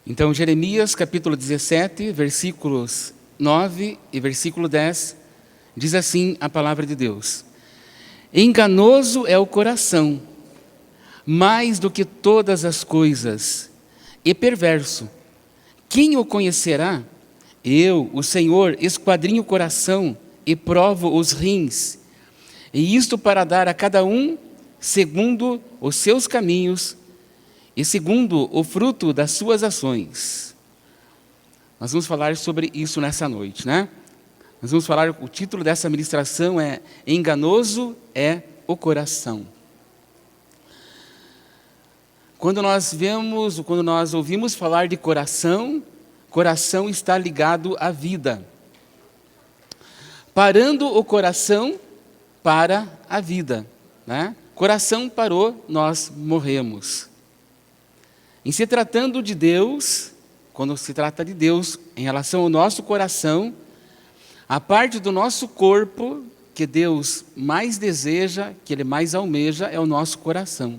Então, Jeremias capítulo 17, versículos 9 e versículo 10, diz assim a palavra de Deus: enganoso é o coração, mais do que todas as coisas, e perverso. Quem o conhecerá? Eu, o Senhor, esquadrinho o coração e provo os rins, e isto para dar a cada um segundo os seus caminhos e segundo o fruto das suas ações. Nós vamos falar sobre isso nessa noite, né? Nós vamos falar, o título dessa ministração é Enganoso é o Coração. Quando nós ouvimos falar de coração, coração está ligado à vida. Parando o coração, para a vida, né? Coração parou, nós morremos. Em se tratando de Deus, quando se trata de Deus, em relação ao nosso coração, a parte do nosso corpo que Deus mais deseja, que Ele mais almeja, é o nosso coração.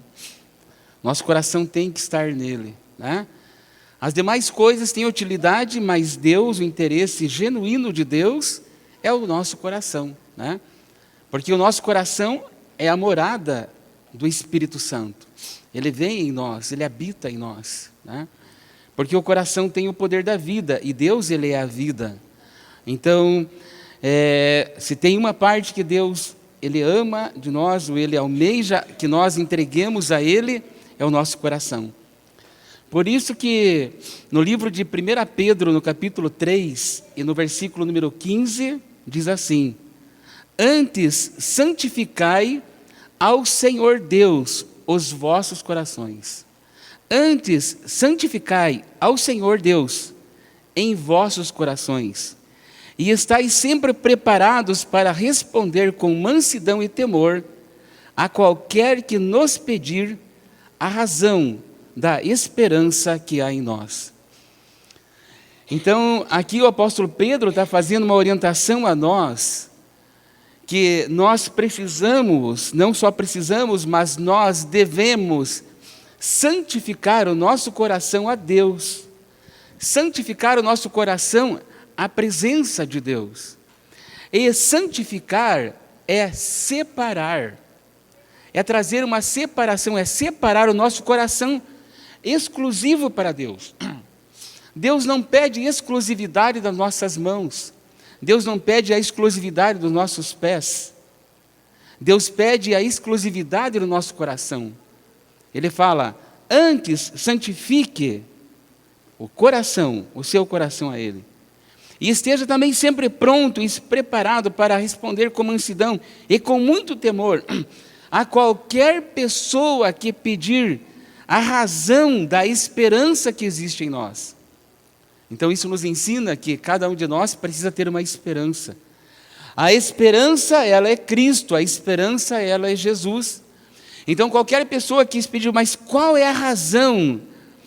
Nosso coração tem que estar nele, né? As demais coisas têm utilidade, mas Deus, o interesse genuíno de Deus, é o nosso coração, né? Porque o nosso coração é a morada do Espírito Santo. Ele vem em nós, Ele habita em nós, né? Porque o coração tem o poder da vida, e Deus, Ele é a vida. Então, se tem uma parte que Deus, Ele ama de nós, ou Ele almeja que nós entreguemos a Ele, é o nosso coração. Por isso que no livro de 1 Pedro, no capítulo 3, e no versículo número 15, diz assim: antes santificai ao Senhor Deus os vossos corações. Antes santificai ao Senhor Deus em vossos corações, e estais sempre preparados para responder com mansidão e temor a qualquer que nos pedir a razão da esperança que há em nós. Então, aqui o apóstolo Pedro está fazendo uma orientação a nós, que nós precisamos, não só precisamos, mas nós devemos santificar o nosso coração a Deus, santificar o nosso coração à presença de Deus. E santificar é separar, é trazer uma separação, é separar o nosso coração exclusivo para Deus. Deus não pede exclusividade das nossas mãos, Deus não pede a exclusividade dos nossos pés, Deus pede a exclusividade do nosso coração. Ele fala: antes santifique o coração, o seu coração a Ele, e esteja também sempre pronto e preparado para responder com mansidão e com muito temor a qualquer pessoa que pedir a razão da esperança que existe em nós. Então isso nos ensina que cada um de nós precisa ter uma esperança. A esperança, ela é Cristo, a esperança, ela é Jesus. Então qualquer pessoa que pedir, mas qual é a razão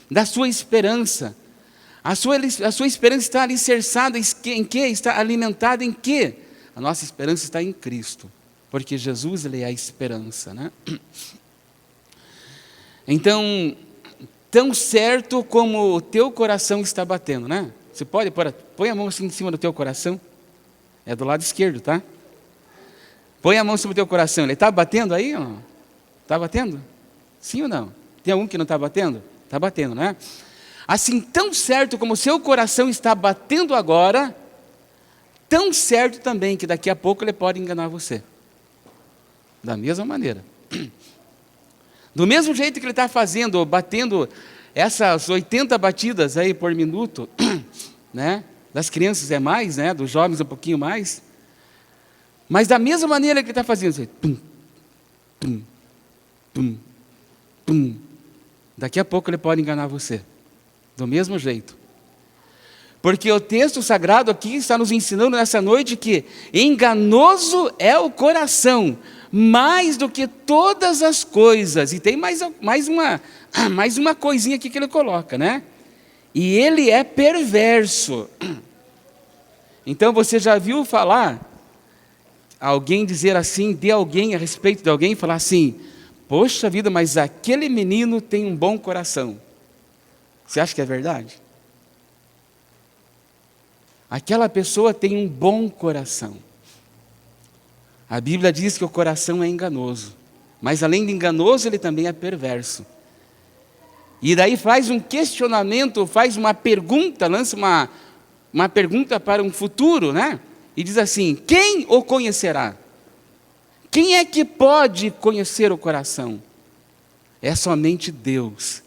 da sua esperança? A sua esperança está alicerçada em quê? Está alimentada em quê? A nossa esperança está em Cristo, porque Jesus, Ele é a esperança, né? Então, tão certo como o teu coração está batendo, né? Você pode põe a mão assim em cima do teu coração. É do lado esquerdo, tá? Põe a mão sobre o teu coração. Ele está batendo aí ou não? Está batendo? Sim ou não? Tem algum que não está batendo? Está batendo, né? Assim, tão certo como o seu coração está batendo agora, tão certo também que daqui a pouco ele pode enganar você. Da mesma maneira. Do mesmo jeito que ele está fazendo, batendo essas 80 batidas aí por minuto, né? Das crianças é mais, né? Dos jovens um pouquinho mais. Mas da mesma maneira que ele está fazendo, assim, tum, tum, tum, tum, daqui a pouco ele pode enganar você. Do mesmo jeito. Porque o texto sagrado aqui está nos ensinando nessa noite que enganoso é o coração, mais do que todas as coisas. E tem mais uma coisinha aqui que ele coloca, né? E ele é perverso. Então você já viu falar, alguém dizer assim, de alguém, a respeito de alguém, falar assim: poxa vida, mas aquele menino tem um bom coração. Você acha que é verdade? aquela pessoa tem um bom coração. A Bíblia diz que o coração é enganoso, mas além de enganoso, ele também é perverso. E daí faz um questionamento, faz uma pergunta, lança uma pergunta para um futuro, né? E diz assim: quem o conhecerá? Quem é que pode conhecer o coração? É somente Deus.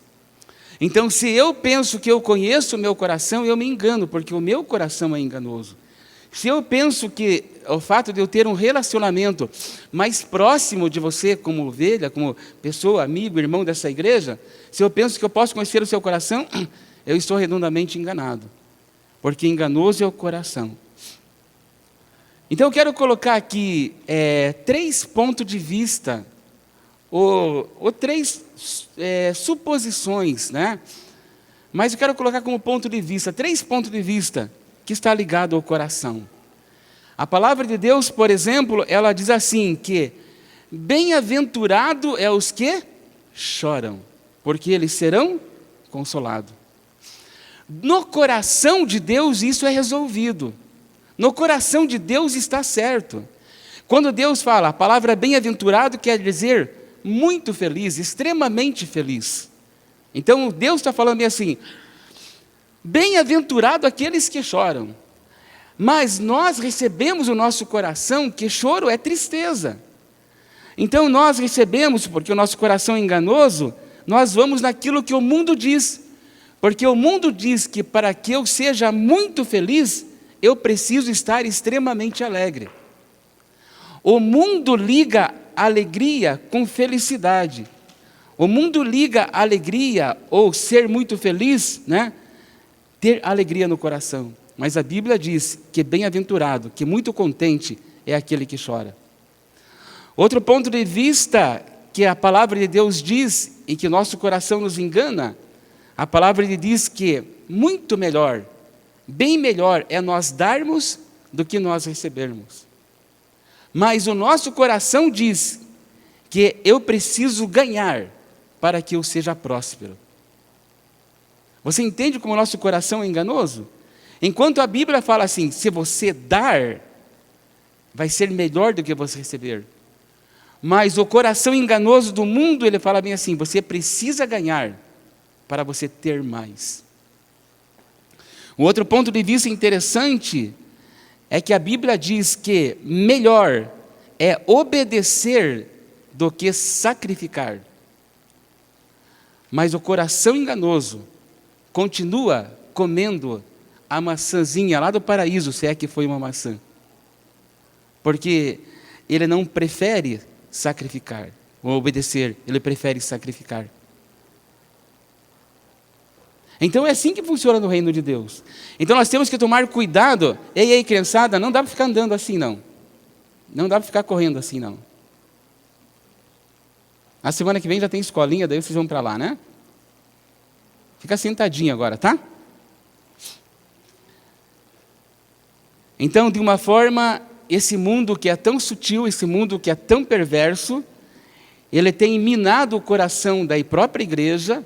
Então, se eu penso que eu conheço o meu coração, eu me engano, porque o meu coração é enganoso. Se eu penso que o fato de eu ter um relacionamento mais próximo de você, como ovelha, como pessoa, amigo, irmão dessa igreja, se eu penso que eu posso conhecer o seu coração, eu estou redondamente enganado, porque enganoso é o coração. Então eu quero colocar aqui 3 pontos de vista, ou 3 suposições, né? Mas eu quero colocar como ponto de vista, 3 pontos de vista que está ligado ao coração. A palavra de Deus, por exemplo, ela diz assim que bem-aventurado é os que choram, porque eles serão consolados. No coração de Deus isso é resolvido. No coração de Deus está certo. Quando Deus fala, a palavra bem-aventurado quer dizer muito feliz, extremamente feliz. Então Deus está falando bem assim: bem-aventurado aqueles que choram. Mas nós recebemos o nosso coração que choro é tristeza. Então nós recebemos, porque o nosso coração é enganoso, nós vamos naquilo que o mundo diz. Porque o mundo diz que para que eu seja muito feliz, eu preciso estar extremamente alegre. O mundo liga alegria com felicidade. O mundo liga alegria ou ser muito feliz, né? Ter alegria no coração. Mas a Bíblia diz que bem-aventurado, que muito contente é aquele que chora. Outro ponto de vista que a palavra de Deus diz e que nosso coração nos engana, a palavra de Deus diz que muito melhor, bem melhor é nós darmos do que nós recebermos. Mas o nosso coração diz que eu preciso ganhar para que eu seja próspero. Você entende como o nosso coração é enganoso? Enquanto a Bíblia fala assim, se você dar, vai ser melhor do que você receber. Mas o coração enganoso do mundo, ele fala bem assim, você precisa ganhar para você ter mais. Um outro ponto de vista interessante é que a Bíblia diz que melhor é obedecer do que sacrificar. Mas o coração enganoso continua comendo a maçãzinha lá do paraíso, se é que foi uma maçã. Porque ele não prefere sacrificar ou obedecer, ele prefere sacrificar. Então é assim que funciona no reino de Deus. Então nós temos que tomar cuidado. Ei, criançada, não dá para ficar andando assim não. Não dá para ficar correndo assim não. A semana que vem já tem escolinha, daí vocês vão para lá, né? Fica sentadinho agora, tá? Então, de uma forma, esse mundo que é tão sutil, esse mundo que é tão perverso, ele tem minado o coração da própria igreja,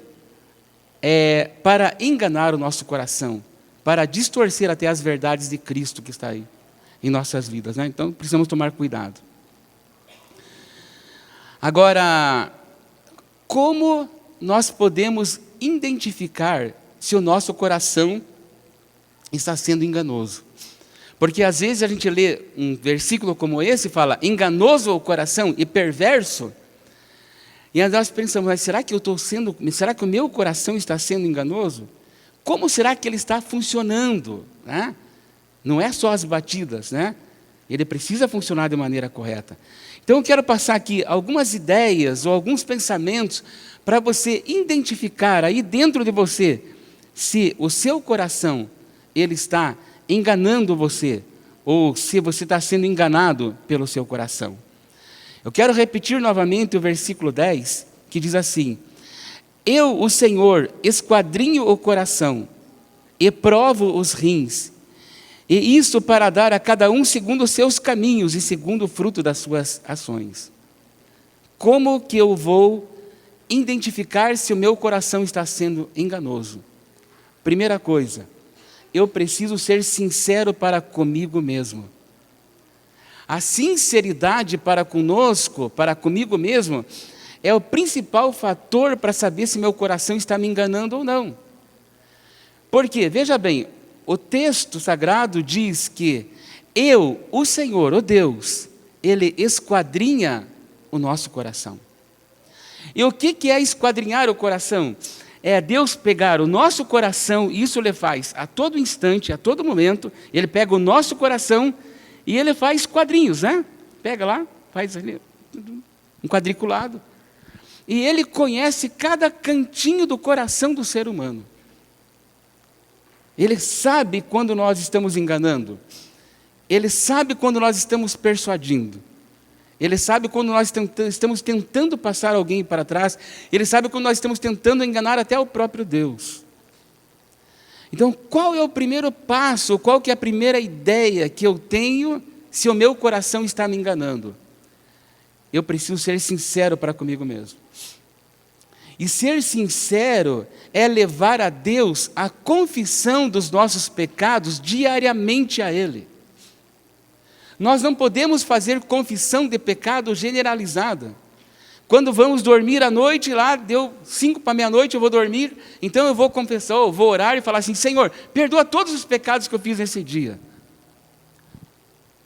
para enganar o nosso coração, para distorcer até as verdades de Cristo que está aí em nossas vidas, né? Então precisamos tomar cuidado. Agora, como nós podemos identificar se o nosso coração está sendo enganoso? Porque às vezes a gente lê um versículo como esse e fala, enganoso o coração e perverso, e nós pensamos, mas será que será que o meu coração está sendo enganoso? Como será que ele está funcionando? Né? Não é só as batidas, né? Ele precisa funcionar de maneira correta. Então eu quero passar aqui algumas ideias ou alguns pensamentos para você identificar aí dentro de você se o seu coração ele está enganando você ou se você está sendo enganado pelo seu coração. Eu quero repetir novamente o versículo 10, que diz assim, eu, o Senhor, esquadrinho o coração e provo os rins, e isso para dar a cada um segundo os seus caminhos e segundo o fruto das suas ações. Como que eu vou identificar se o meu coração está sendo enganoso? Primeira coisa, eu preciso ser sincero para comigo mesmo. A sinceridade para conosco, para comigo mesmo, é o principal fator para saber se meu coração está me enganando ou não. Por quê? Veja bem, o texto sagrado diz que eu, o Senhor, o Deus, Ele esquadrinha o nosso coração. E o que é esquadrinhar o coração? É Deus pegar o nosso coração, e isso Ele faz a todo instante, a todo momento, Ele pega o nosso coração e Ele faz quadrinhos, né? Pega lá, faz ali um quadriculado. E Ele conhece cada cantinho do coração do ser humano. Ele sabe quando nós estamos enganando. Ele sabe quando nós estamos persuadindo. Ele sabe quando nós estamos tentando passar alguém para trás. Ele sabe quando nós estamos tentando enganar até o próprio Deus. Então, qual é o primeiro passo, qual que é a primeira ideia que eu tenho se o meu coração está me enganando? Eu preciso ser sincero para comigo mesmo. E ser sincero é levar a Deus a confissão dos nossos pecados diariamente a Ele. Nós não podemos fazer confissão de pecado generalizada. Quando vamos dormir à noite, lá deu 5 para meia-noite, eu vou dormir, então eu vou confessar, eu vou orar e falar assim: Senhor, perdoa todos os pecados que eu fiz nesse dia.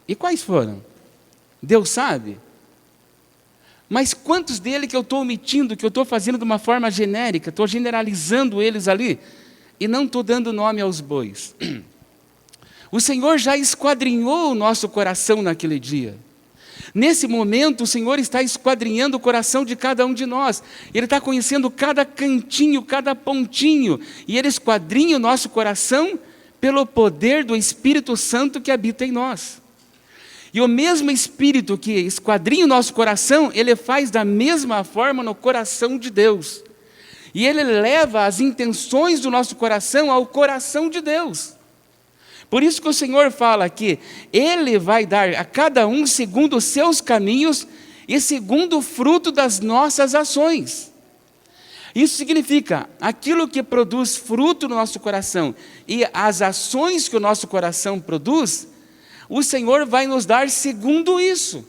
E quais foram? Deus sabe. Mas quantos dele que eu estou omitindo, que eu estou fazendo de uma forma genérica, estou generalizando eles ali, e não estou dando nome aos bois. O Senhor já esquadrinhou o nosso coração naquele dia. Nesse momento, o Senhor está esquadrinhando o coração de cada um de nós. Ele está conhecendo cada cantinho, cada pontinho, e Ele esquadrinha o nosso coração pelo poder do Espírito Santo que habita em nós. E o mesmo Espírito que esquadrinha o nosso coração, Ele faz da mesma forma no coração de Deus. E Ele leva as intenções do nosso coração ao coração de Deus. Por isso que o Senhor fala que Ele vai dar a cada um segundo os seus caminhos e segundo o fruto das nossas ações. Isso significa, aquilo que produz fruto no nosso coração e as ações que o nosso coração produz, o Senhor vai nos dar segundo isso.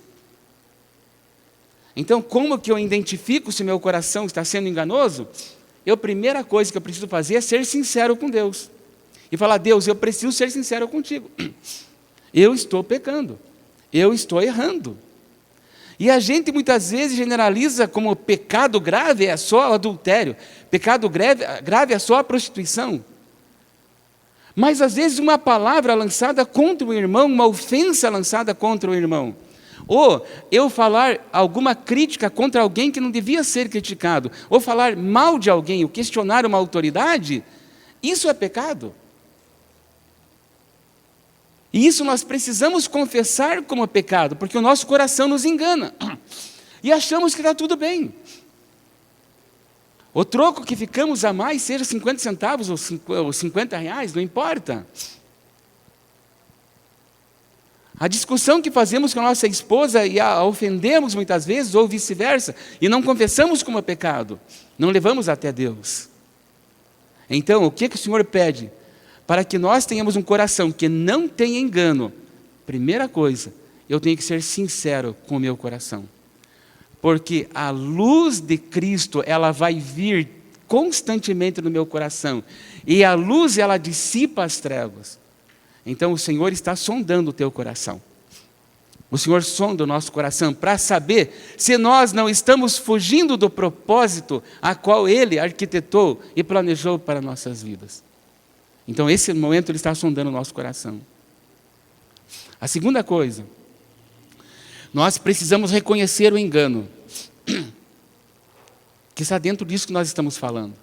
Então, como que eu identifico se meu coração está sendo enganoso? A primeira coisa que eu preciso fazer é ser sincero com Deus. E falar: Deus, eu preciso ser sincero contigo. Eu estou pecando. Eu estou errando. E a gente muitas vezes generaliza como pecado grave é só o adultério. Pecado grave é só a prostituição. Mas às vezes uma palavra lançada contra o irmão, uma ofensa lançada contra o irmão, ou eu falar alguma crítica contra alguém que não devia ser criticado, ou falar mal de alguém, ou questionar uma autoridade, isso é pecado. E isso nós precisamos confessar como pecado, porque o nosso coração nos engana, e achamos que está tudo bem. O troco que ficamos a mais, seja 50 centavos ou 50 reais, não importa. A discussão que fazemos com a nossa esposa e a ofendemos muitas vezes, ou vice-versa, e não confessamos como pecado, não levamos até Deus. Então, o que o Senhor pede? Para que nós tenhamos um coração que não tenha engano, primeira coisa, eu tenho que ser sincero com o meu coração. Porque a luz de Cristo, ela vai vir constantemente no meu coração. E a luz, ela dissipa as trevas. Então o Senhor está sondando o teu coração. O Senhor sonda o nosso coração para saber se nós não estamos fugindo do propósito a qual Ele arquitetou e planejou para nossas vidas. Então esse momento Ele está sondando o nosso coração. A segunda coisa, nós precisamos reconhecer o engano que está dentro disso que nós estamos falando.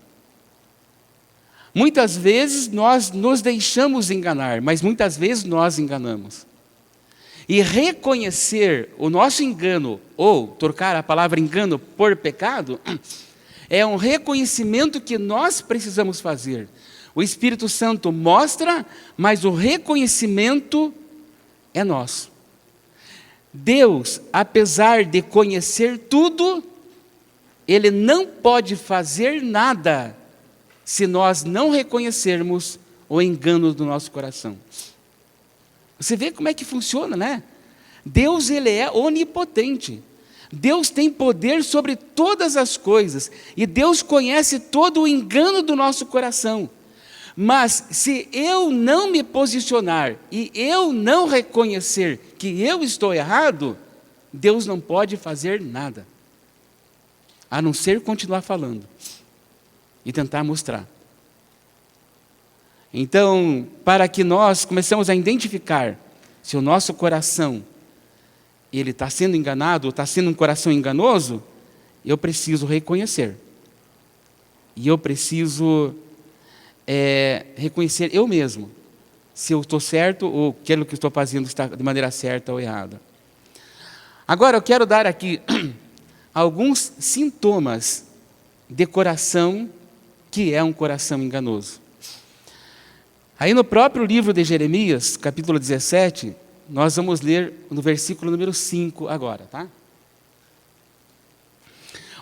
Muitas vezes nós nos deixamos enganar, mas muitas vezes nós enganamos. E reconhecer o nosso engano, ou trocar a palavra engano por pecado, é um reconhecimento que nós precisamos fazer. O Espírito Santo mostra, mas o reconhecimento é nosso. Deus, apesar de conhecer tudo, Ele não pode fazer nada se nós não reconhecermos ou engano do nosso coração. Você vê como é que funciona, né? Deus, Ele é onipotente. Deus tem poder sobre todas as coisas. E Deus conhece todo o engano do nosso coração. Mas se eu não me posicionar e eu não reconhecer que eu estou errado, Deus não pode fazer nada, a não ser continuar falando e tentar mostrar. Então, para que nós comecemos a identificar se o nosso coração ele está sendo enganado, ou está sendo um coração enganoso, eu preciso reconhecer. E eu preciso reconhecer eu mesmo, se eu estou certo ou aquilo que estou fazendo está de maneira certa ou errada. Agora eu quero dar aqui alguns sintomas de coração que é um coração enganoso. Aí no próprio livro de Jeremias, capítulo 17, nós vamos ler no versículo número 5 agora, tá?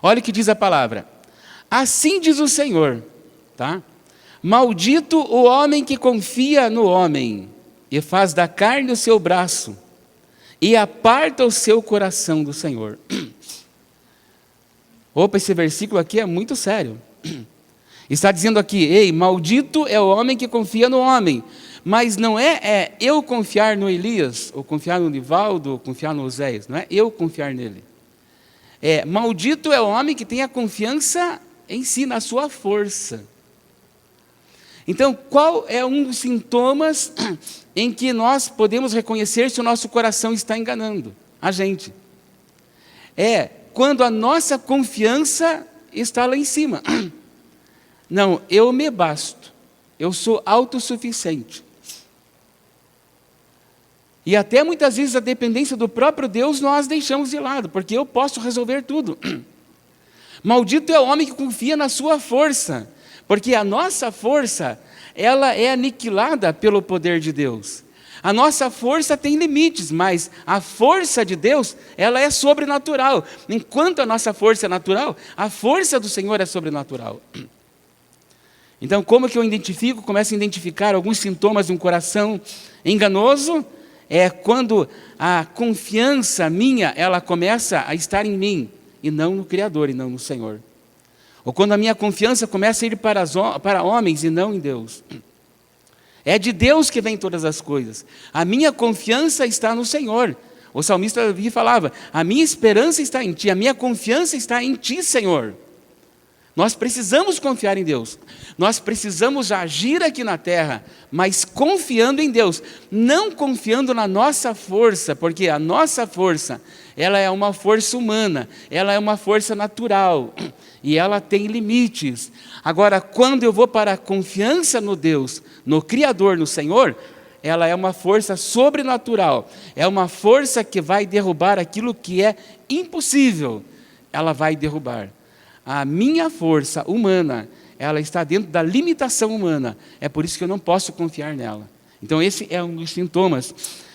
Olha o que diz a palavra. Assim diz o Senhor, tá? Maldito o homem que confia no homem e faz da carne o seu braço e aparta o seu coração do Senhor. Opa, esse versículo aqui é muito sério. Está dizendo aqui, ei, maldito é o homem que confia no homem. Mas não é eu confiar no Elias, ou confiar no Nivaldo, ou confiar no Oséias. Não é eu confiar nele. Maldito é o homem que tem a confiança em si, na sua força. Então, qual é um dos sintomas em que nós podemos reconhecer se o nosso coração está enganando a gente? É quando a nossa confiança está lá em cima. Não, eu me basto. Eu sou autossuficiente. E até muitas vezes a dependência do próprio Deus nós deixamos de lado, porque eu posso resolver tudo. Maldito é o homem que confia na sua força, porque a nossa força, ela é aniquilada pelo poder de Deus. A nossa força tem limites, mas a força de Deus, ela é sobrenatural. Enquanto a nossa força é natural, a força do Senhor é sobrenatural. Então, como que eu identifico, começo a identificar alguns sintomas de um coração enganoso? É quando a confiança minha, ela começa a estar em mim, e não no Criador, e não no Senhor. Ou quando a minha confiança começa a ir para homens, e não em Deus. É de Deus que vem todas as coisas. A minha confiança está no Senhor. O salmista Davi falava, a minha esperança está em Ti, a minha confiança está em Ti, Senhor. Nós precisamos confiar em Deus. Nós precisamos agir aqui na terra, mas confiando em Deus. Não confiando na nossa força, porque a nossa força, ela é uma força humana, ela é uma força natural, e ela tem limites. Agora, quando eu vou para a confiança no Deus, no Criador, no Senhor, ela é uma força sobrenatural. É uma força que vai derrubar aquilo que é impossível. Ela vai derrubar. A minha força humana, ela está dentro da limitação humana. É por isso que eu não posso confiar nela. Então esse é um dos sintomas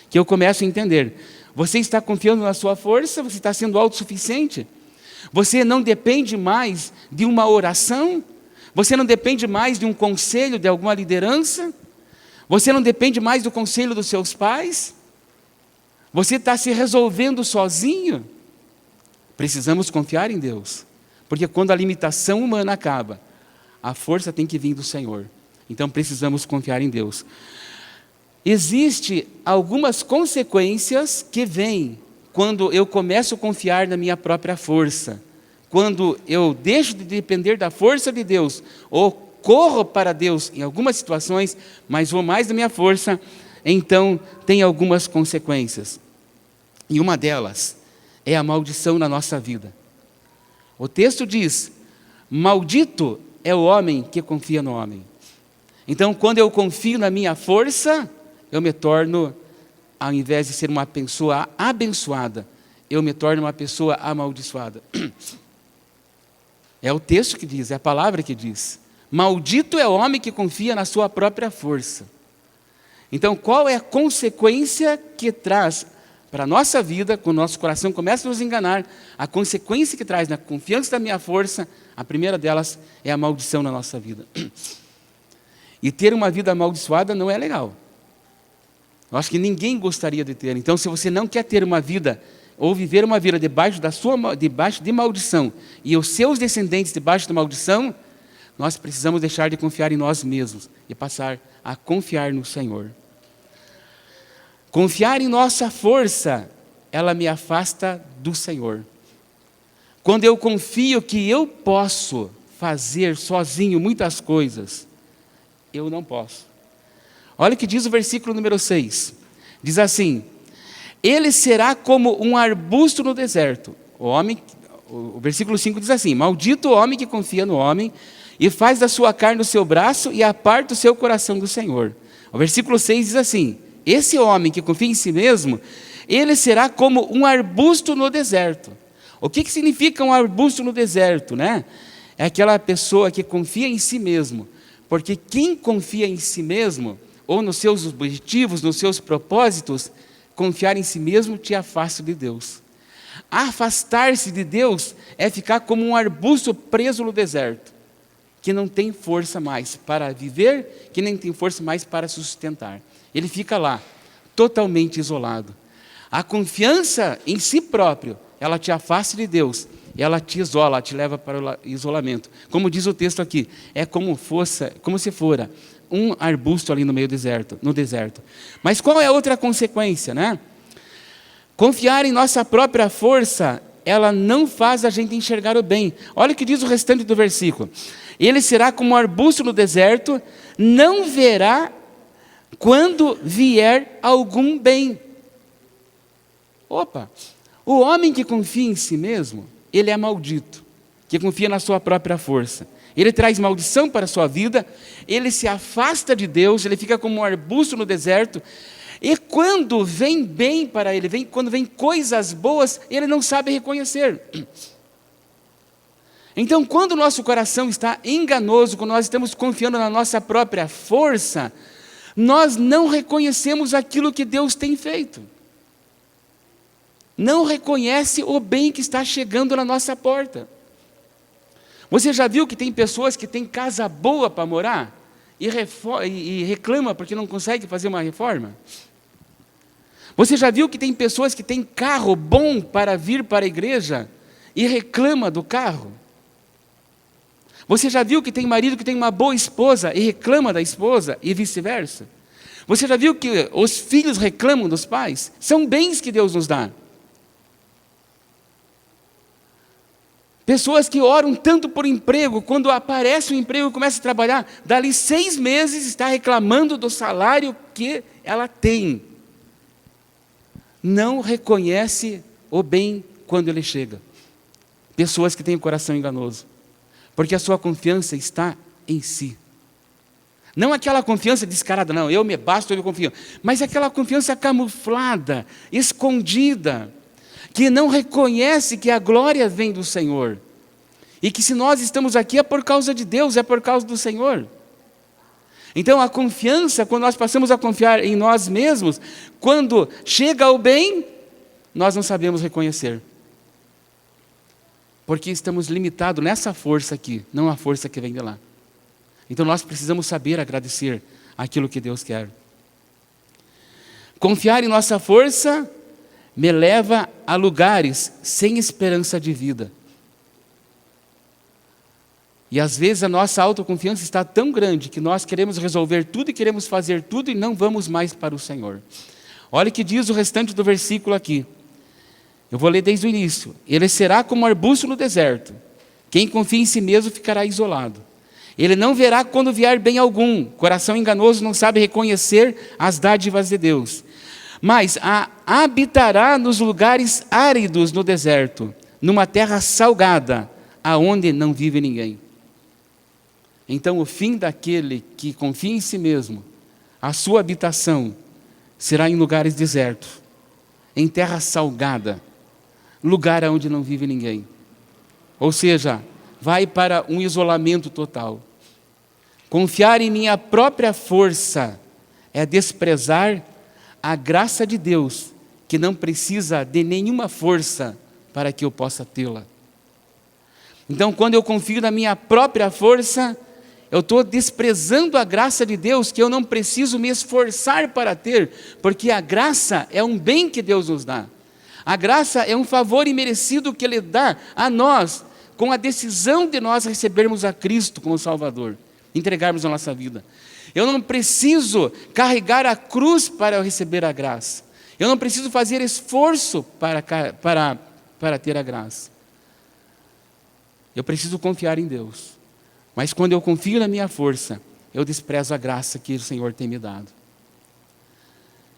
que eu começo a entender. Você está confiando na sua força? Você está sendo autossuficiente? Você não depende mais de uma oração? Você não depende mais de um conselho, de alguma liderança? Você não depende mais do conselho dos seus pais? Você está se resolvendo sozinho? Precisamos confiar em Deus. Porque quando a limitação humana acaba, a força tem que vir do Senhor. Então precisamos confiar em Deus. Existem algumas consequências que vêm quando eu começo a confiar na minha própria força. Quando eu deixo de depender da força de Deus, ou corro para Deus em algumas situações, mas vou mais da minha força, então tem algumas consequências. E uma delas é a maldição na nossa vida. O texto diz, maldito é o homem que confia no homem. Então, quando eu confio na minha força, eu me torno, ao invés de ser uma pessoa abençoada, eu me torno uma pessoa amaldiçoada. É o texto que diz, é a palavra que diz. Maldito é o homem que confia na sua própria força. Então, qual é a consequência que traz para a nossa vida, quando o nosso coração começa a nos enganar, a consequência que traz na confiança da minha força, a primeira delas é a maldição na nossa vida. E ter uma vida amaldiçoada não é legal. Eu acho que ninguém gostaria de ter. Então, se você não quer ter uma vida, ou viver uma vida debaixo de maldição, e os seus descendentes debaixo de maldição, nós precisamos deixar de confiar em nós mesmos e passar a confiar no Senhor. Confiar em nossa força, ela me afasta do Senhor. Quando eu confio que eu posso fazer sozinho muitas coisas, eu não posso. Olha o que diz o versículo número 6. Diz assim: ele será como um arbusto no deserto. O versículo 5 diz assim: maldito o homem que confia no homem e faz da sua carne o seu braço e aparta o seu coração do Senhor. O versículo 6 diz assim: esse homem que confia em si mesmo, ele será como um arbusto no deserto. O que significa um arbusto no deserto, né? É aquela pessoa que confia em si mesmo. Porque quem confia em si mesmo, ou nos seus objetivos, nos seus propósitos, confiar em si mesmo te afasta de Deus. Afastar-se de Deus é ficar como um arbusto preso no deserto, que não tem força mais para viver, que nem tem força mais para sustentar. Ele fica lá, totalmente isolado. A confiança em si próprio, ela te afasta de Deus, ela te isola, ela te leva para o isolamento. Como diz o texto aqui, é como se fora um arbusto ali no deserto. Mas qual é a outra consequência, né? Confiar em nossa própria força, ela não faz a gente enxergar o bem. Olha o que diz o restante do versículo. Ele será como um arbusto no deserto, não verá quando vier algum bem. Opa! O homem que confia em si mesmo, ele é maldito, que confia na sua própria força. Ele traz maldição para a sua vida, ele se afasta de Deus, ele fica como um arbusto no deserto, e quando vem bem para ele, quando vem coisas boas, ele não sabe reconhecer. Então, quando o nosso coração está enganoso, quando nós estamos confiando na nossa própria força, nós não reconhecemos aquilo que Deus tem feito. Não reconhece o bem que está chegando na nossa porta. Você já viu que tem pessoas que têm casa boa para morar e reclama porque não consegue fazer uma reforma? Você já viu que tem pessoas que têm carro bom para vir para a igreja e reclama do carro? Você já viu que tem marido que tem uma boa esposa e reclama da esposa e vice-versa? Você já viu que os filhos reclamam dos pais? São bens que Deus nos dá. Pessoas que oram tanto por emprego, quando aparece um emprego e começa a trabalhar, dali 6 meses está reclamando do salário que ela tem. Não reconhece o bem quando ele chega. Pessoas que têm o coração enganoso, porque a sua confiança está em si. Não aquela confiança descarada, não, eu me basto, eu confio. Mas aquela confiança camuflada, escondida, que não reconhece que a glória vem do Senhor. E que se nós estamos aqui é por causa de Deus, é por causa do Senhor. Então a confiança, quando nós passamos a confiar em nós mesmos, quando chega o bem, nós não sabemos reconhecer. Porque estamos limitados nessa força aqui, não a força que vem de lá. Então nós precisamos saber agradecer aquilo que Deus quer. Confiar em nossa força me leva a lugares sem esperança de vida. E às vezes a nossa autoconfiança está tão grande que nós queremos resolver tudo e queremos fazer tudo e não vamos mais para o Senhor. Olha o que diz o restante do versículo aqui. Eu vou ler desde o início. Ele será como um arbusto no deserto. Quem confia em si mesmo ficará isolado. Ele não verá quando vier bem algum. Coração enganoso não sabe reconhecer as dádivas de Deus. Mas habitará nos lugares áridos no deserto, numa terra salgada, aonde não vive ninguém. Então o fim daquele que confia em si mesmo, a sua habitação será em lugares desertos, em terra salgada, lugar onde não vive ninguém. Ou seja, vai para um isolamento total. Confiar em minha própria força é desprezar a graça de Deus, que não precisa de nenhuma força para que eu possa tê-la. Então, quando eu confio na minha própria força, eu estou desprezando a graça de Deus, que eu não preciso me esforçar para ter, porque a graça é um bem que Deus nos dá. A graça é um favor imerecido que Ele dá a nós, com a decisão de nós recebermos a Cristo como Salvador, entregarmos a nossa vida. Eu não preciso carregar a cruz para eu receber a graça. Eu não preciso fazer esforço para ter a graça. Eu preciso confiar em Deus. Mas quando eu confio na minha força, eu desprezo a graça que o Senhor tem me dado.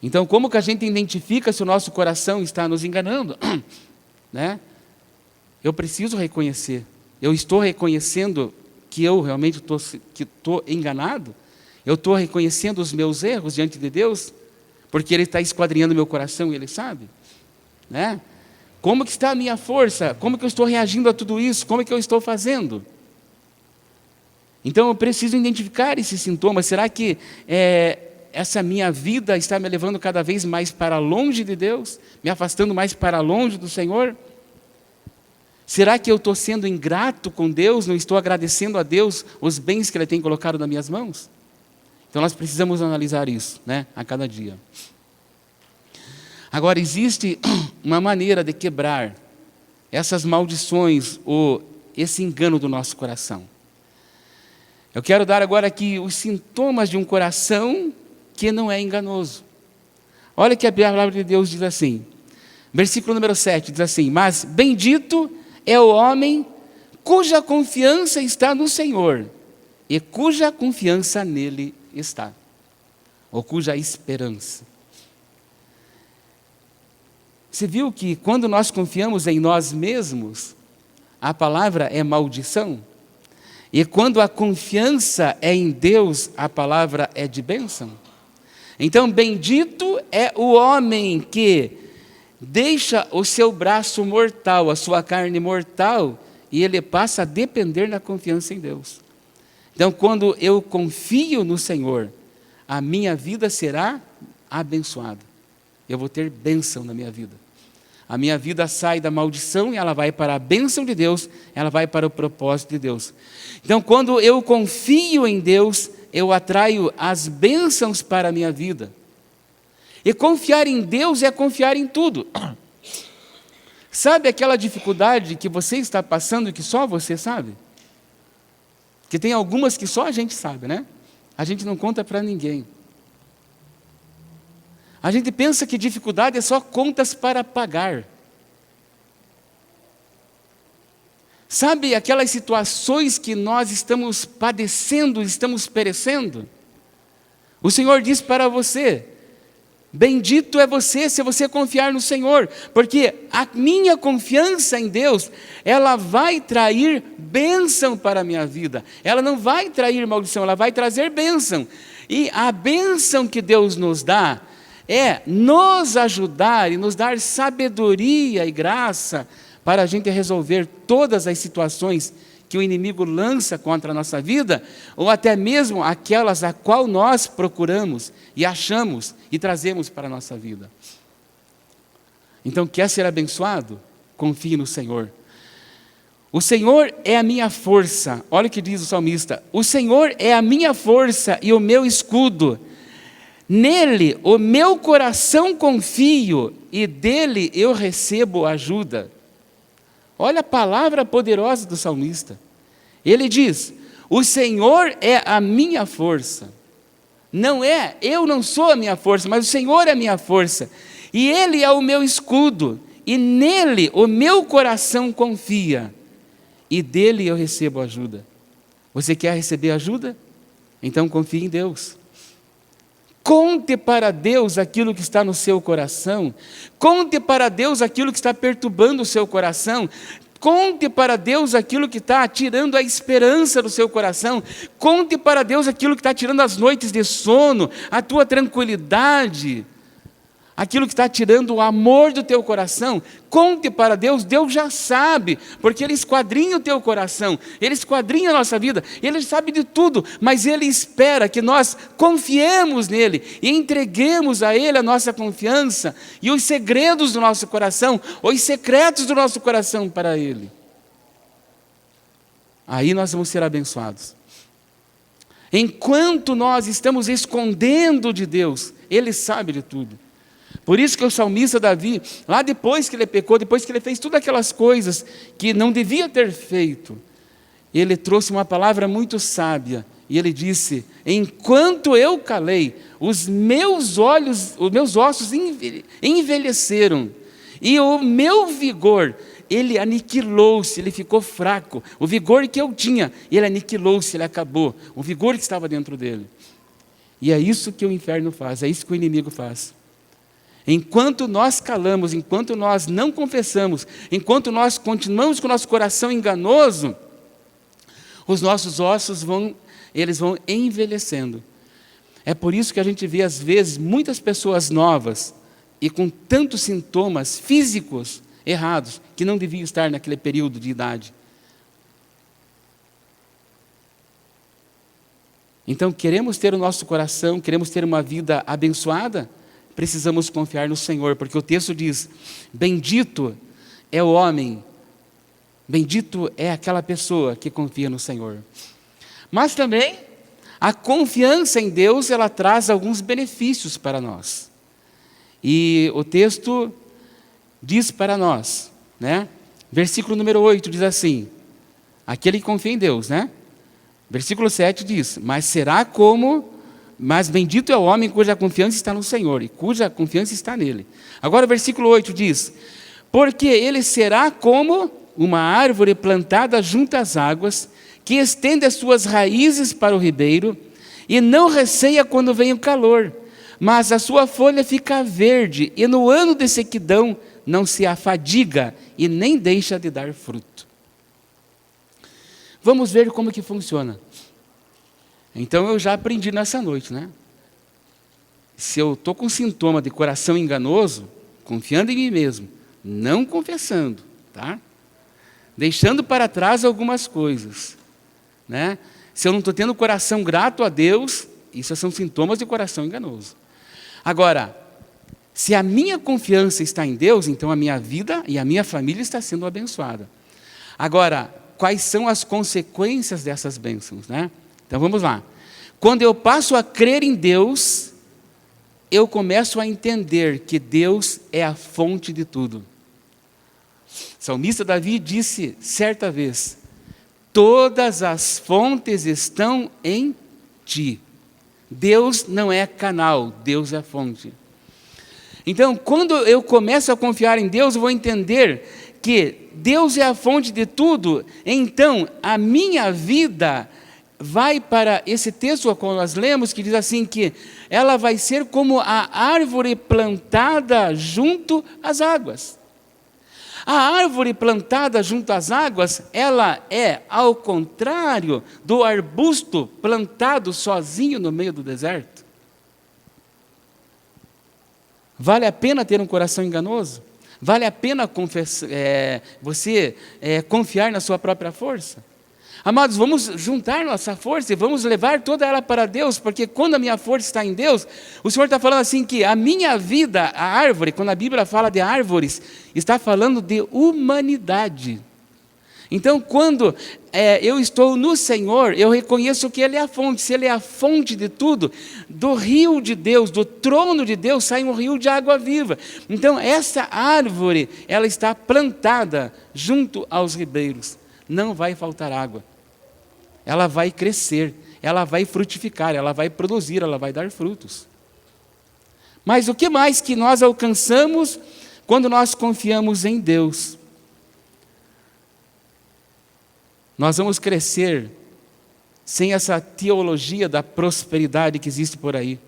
Então, como que a gente identifica se o nosso coração está nos enganando? Né? Eu preciso reconhecer. Eu estou reconhecendo que eu realmente estou enganado? Eu estou reconhecendo os meus erros diante de Deus? Porque Ele está esquadrinhando meu coração e Ele sabe. Né? Como que está a minha força? Como que eu estou reagindo a tudo isso? Como que eu estou fazendo? Então eu preciso identificar esses sintomas. Será que essa minha vida está me levando cada vez mais para longe de Deus? Me afastando mais para longe do Senhor? Será que eu estou sendo ingrato com Deus? Não estou agradecendo a Deus os bens que Ele tem colocado nas minhas mãos? Então nós precisamos analisar isso, né, a cada dia. Agora, existe uma maneira de quebrar essas maldições ou esse engano do nosso coração. Eu quero dar agora aqui os sintomas de um coração que não é enganoso. Olha que a palavra de Deus diz assim, versículo número 7, diz assim: mas bendito é o homem cuja confiança está no Senhor e cuja confiança nele está, ou cuja esperança. Você viu que quando nós confiamos em nós mesmos, a palavra é maldição? E quando a confiança é em Deus, a palavra é de bênção? Então, bendito é o homem que deixa o seu braço mortal, a sua carne mortal, e ele passa a depender da confiança em Deus. Então, quando eu confio no Senhor, a minha vida será abençoada. Eu vou ter bênção na minha vida. A minha vida sai da maldição e ela vai para a bênção de Deus, ela vai para o propósito de Deus. Então, quando eu confio em Deus, eu atraio as bênçãos para a minha vida. E confiar em Deus é confiar em tudo. Sabe aquela dificuldade que você está passando e que só você sabe? Que tem algumas que só a gente sabe, né? A gente não conta para ninguém. A gente pensa que dificuldade é só contas para pagar. Sabe aquelas situações que nós estamos padecendo, estamos perecendo? O Senhor diz para você: bendito é você se você confiar no Senhor, porque a minha confiança em Deus, ela vai trazer bênção para a minha vida. Ela não vai trazer maldição, ela vai trazer bênção. E a bênção que Deus nos dá é nos ajudar e nos dar sabedoria e graça para a gente resolver todas as situações que o inimigo lança contra a nossa vida, ou até mesmo aquelas a qual nós procuramos e achamos e trazemos para a nossa vida. Então, quer ser abençoado? Confie no Senhor. O Senhor é a minha força. Olha o que diz o salmista: o Senhor é a minha força e o meu escudo. Nele o meu coração confio e dele eu recebo ajuda. Olha a palavra poderosa do salmista. Ele diz: o Senhor é a minha força. Eu não sou a minha força, mas o Senhor é a minha força. E Ele é o meu escudo. E nele o meu coração confia. E dele eu recebo ajuda. Você quer receber ajuda? Então confie em Deus. Conte para Deus aquilo que está no seu coração. Conte para Deus aquilo que está perturbando o seu coração. Conte para Deus aquilo que está tirando a esperança do seu coração. Conte para Deus aquilo que está tirando as noites de sono, a tua tranquilidade. Aquilo que está tirando o amor do teu coração. Conte para Deus, Deus já sabe, porque Ele esquadrinha o teu coração, Ele esquadrinha a nossa vida, Ele sabe de tudo, mas Ele espera que nós confiemos nele e entreguemos a Ele a nossa confiança e os segredos do nosso coração, os secretos do nosso coração para Ele. Aí nós vamos ser abençoados. Enquanto nós estamos escondendo de Deus, Ele sabe de tudo. Por isso que o salmista Davi, lá depois que ele pecou, depois que ele fez todas aquelas coisas que não devia ter feito, ele trouxe uma palavra muito sábia, e ele disse: enquanto eu calei, os meus ossos envelheceram, e o meu vigor, ele aniquilou-se, ele ficou fraco. O vigor que eu tinha, ele aniquilou-se, ele acabou. O vigor que estava dentro dele. E é isso que o inferno faz, é isso que o inimigo faz. Enquanto nós calamos, enquanto nós não confessamos, enquanto nós continuamos com o nosso coração enganoso, os nossos ossos vão envelhecendo. É por isso que a gente vê, às vezes, muitas pessoas novas e com tantos sintomas físicos errados, que não deviam estar naquele período de idade. Então, queremos ter o nosso coração, queremos ter uma vida abençoada, precisamos confiar no Senhor, porque o texto diz: bendito é o homem, bendito é aquela pessoa que confia no Senhor. Mas também, a confiança em Deus, ela traz alguns benefícios para nós. E o texto diz para nós, né? Versículo número 8 diz assim, aquele que confia em Deus, né? Versículo 7 diz: mas bendito é o homem cuja confiança está no Senhor, e cuja confiança está nele. Agora o versículo 8 diz: porque ele será como uma árvore plantada junto às águas, que estende as suas raízes para o ribeiro, e não receia quando vem o calor, mas a sua folha fica verde, e no ano de sequidão não se afadiga, e nem deixa de dar fruto. Vamos ver como que funciona. Então eu já aprendi nessa noite, né? Se eu estou com sintoma de coração enganoso, confiando em mim mesmo, não confessando, tá? Deixando para trás algumas coisas, né? Se eu não estou tendo o coração grato a Deus, isso são sintomas de coração enganoso. Agora, se a minha confiança está em Deus, então a minha vida e a minha família está sendo abençoada. Agora, quais são as consequências dessas bênçãos, né? Então vamos lá. Quando eu passo a crer em Deus, eu começo a entender que Deus é a fonte de tudo. O salmista Davi disse certa vez: todas as fontes estão em ti. Deus não é canal, Deus é fonte. Então, quando eu começo a confiar em Deus, eu vou entender que Deus é a fonte de tudo. Então, a minha vida vai para esse texto que nós lemos, que diz assim, que ela vai ser como a árvore plantada junto às águas. A árvore plantada junto às águas, ela é ao contrário do arbusto plantado sozinho no meio do deserto. Vale a pena ter um coração enganoso? Vale a pena você confiar na sua própria força? Amados, vamos juntar nossa força e vamos levar toda ela para Deus, porque quando a minha força está em Deus, o Senhor está falando assim que a minha vida, a árvore, quando a Bíblia fala de árvores, está falando de humanidade. Então, quando eu estou no Senhor, eu reconheço que Ele é a fonte. Se Ele é a fonte de tudo, do rio de Deus, do trono de Deus, sai um rio de água viva. Então, essa árvore, ela está plantada junto aos ribeiros. Não vai faltar água. Ela vai crescer, ela vai frutificar, ela vai produzir, ela vai dar frutos. Mas o que mais que nós alcançamos quando nós confiamos em Deus? Nós vamos crescer sem essa teologia da prosperidade que existe por aí.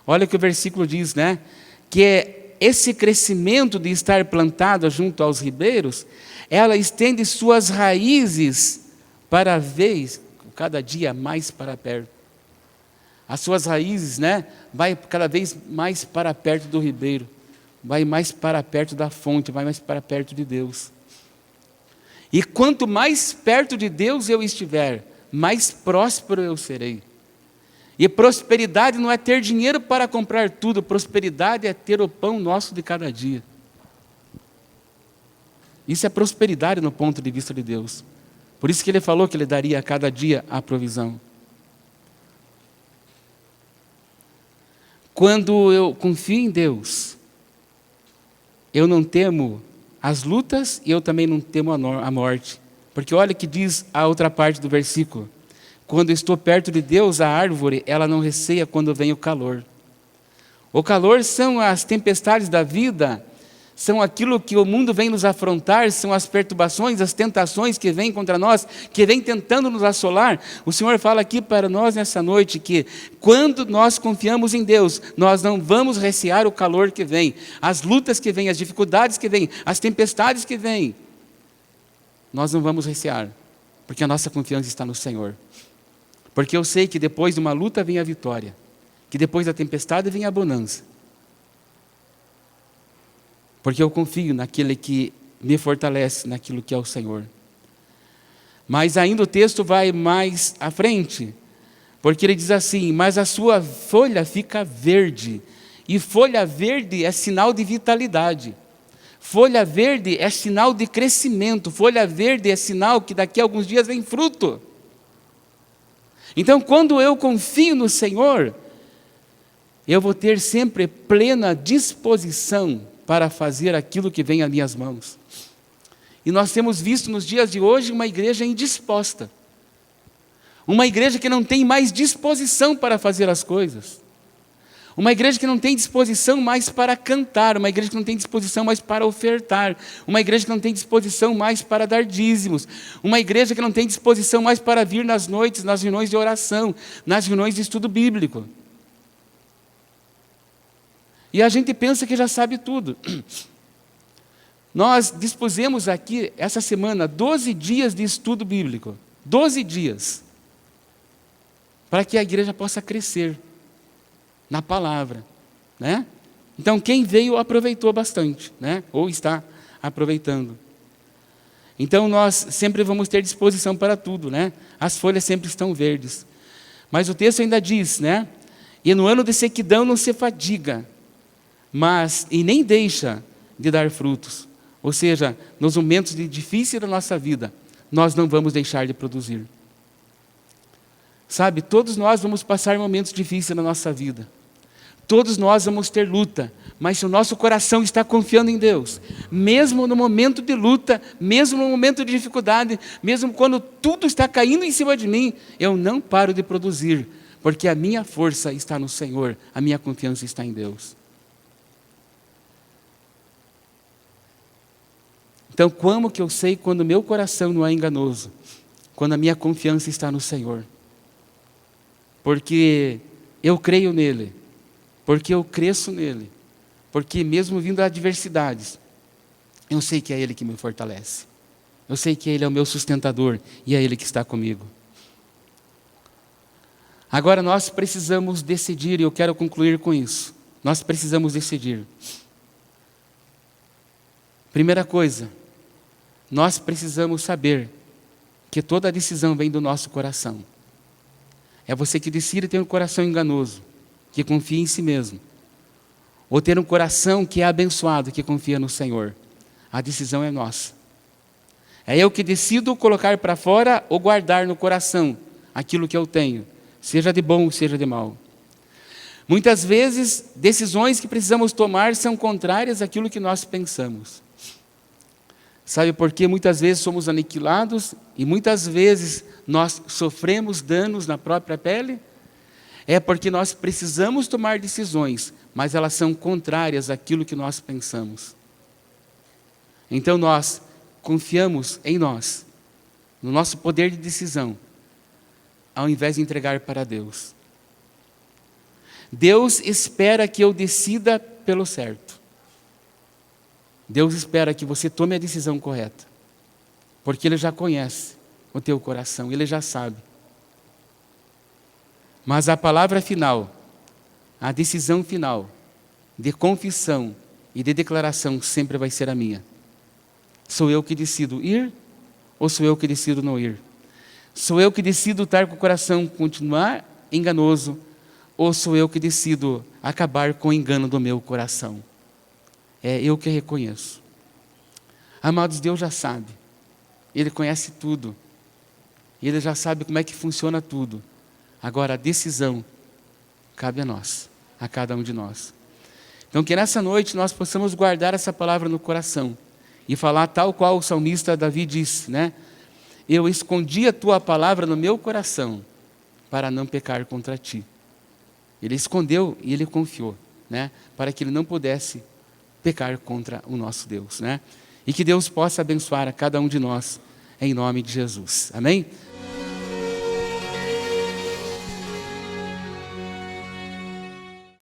Olha o que o versículo diz, né? Que esse crescimento de estar plantada junto aos ribeiros, ela estende suas raízes para vez, cada dia mais para perto. As suas raízes, né? Vai cada vez mais para perto do ribeiro, vai mais para perto da fonte, vai mais para perto de Deus. E quanto mais perto de Deus eu estiver, mais próspero eu serei. E prosperidade não é ter dinheiro para comprar tudo, prosperidade é ter o pão nosso de cada dia. Isso é prosperidade no ponto de vista de Deus. Por isso que Ele falou que Ele daria a cada dia a provisão. Quando eu confio em Deus, eu não temo as lutas e eu também não temo a morte. Porque olha que diz a outra parte do versículo. Quando eu estou perto de Deus, a árvore, ela não receia quando vem o calor. O calor são as tempestades da vida, são aquilo que o mundo vem nos afrontar, são as perturbações, as tentações que vêm contra nós, que vêm tentando nos assolar. O Senhor fala aqui para nós nessa noite que quando nós confiamos em Deus, nós não vamos recear o calor que vem, as lutas que vêm, as dificuldades que vêm, as tempestades que vêm. Nós não vamos recear, porque a nossa confiança está no Senhor. Porque eu sei que depois de uma luta vem a vitória, que depois da tempestade vem a bonança. Porque eu confio naquele que me fortalece, naquilo que é o Senhor. Mas ainda o texto vai mais à frente, porque ele diz assim: mas a sua folha fica verde, e folha verde é sinal de vitalidade. Folha verde é sinal de crescimento, folha verde é sinal que daqui a alguns dias vem fruto. Então, quando eu confio no Senhor, eu vou ter sempre plena disposição para fazer aquilo que vem às minhas mãos. E nós temos visto nos dias de hoje uma igreja indisposta. Uma igreja que não tem mais disposição para fazer as coisas. Uma igreja que não tem disposição mais para cantar. Uma igreja que não tem disposição mais para ofertar. Uma igreja que não tem disposição mais para dar dízimos. Uma igreja que não tem disposição mais para vir nas noites, nas reuniões de oração, nas reuniões de estudo bíblico. E a gente pensa que já sabe tudo. Nós dispusemos aqui, essa semana, 12 dias de estudo bíblico. 12 dias. Para que a igreja possa crescer na palavra, né? Então, quem veio aproveitou bastante, né? Ou está aproveitando. Então, nós sempre vamos ter disposição para tudo, né? As folhas sempre estão verdes. Mas o texto ainda diz, né? E no ano de sequidão não se fadiga, e nem deixa de dar frutos. Ou seja, nos momentos difíceis da nossa vida, nós não vamos deixar de produzir. Sabe, todos nós vamos passar momentos difíceis na nossa vida. Todos nós vamos ter luta, mas se o nosso coração está confiando em Deus, mesmo no momento de luta, mesmo no momento de dificuldade, mesmo quando tudo está caindo em cima de mim, eu não paro de produzir, porque a minha força está no Senhor, a minha confiança está em Deus. Então, como que eu sei quando o meu coração não é enganoso? Quando a minha confiança está no Senhor. Porque eu creio nele, porque eu cresço nele, porque mesmo vindo adversidades, eu sei que é Ele que me fortalece. Eu sei que Ele é o meu sustentador e é Ele que está comigo. Agora nós precisamos decidir, e eu quero concluir com isso. Nós precisamos decidir. Primeira coisa, nós precisamos saber que toda decisão vem do nosso coração. É você que decide ter um coração enganoso, que confia em si mesmo. Ou ter um coração que é abençoado, que confia no Senhor. A decisão é nossa. É eu que decido colocar para fora ou guardar no coração aquilo que eu tenho, seja de bom, seja de mal. Muitas vezes, decisões que precisamos tomar são contrárias àquilo que nós pensamos. Sabe por que muitas vezes somos aniquilados e muitas vezes nós sofremos danos na própria pele? É porque nós precisamos tomar decisões, mas elas são contrárias àquilo que nós pensamos. Então nós confiamos em nós, no nosso poder de decisão, ao invés de entregar para Deus. Deus espera que eu decida pelo certo. Deus espera que você tome a decisão correta, porque Ele já conhece o teu coração, Ele já sabe. Mas a palavra final, a decisão final, de confissão e de declaração sempre vai ser a minha. Sou eu que decido ir ou sou eu que decido não ir? Sou eu que decido estar com o coração continuar enganoso ou sou eu que decido acabar com o engano do meu coração? É eu que reconheço. Amados, Deus já sabe. Ele conhece tudo. Ele já sabe como é que funciona tudo. Agora, a decisão cabe a nós. a cada um de nós. Então, que nessa noite nós possamos guardar essa palavra no coração e falar tal qual o salmista Davi disse, né? Eu escondi a tua palavra no meu coração para não pecar contra ti. Ele escondeu e ele confiou, né? Para que ele não pudesse pecar contra o nosso Deus, né? E que Deus possa abençoar a cada um de nós, em nome de Jesus. Amém?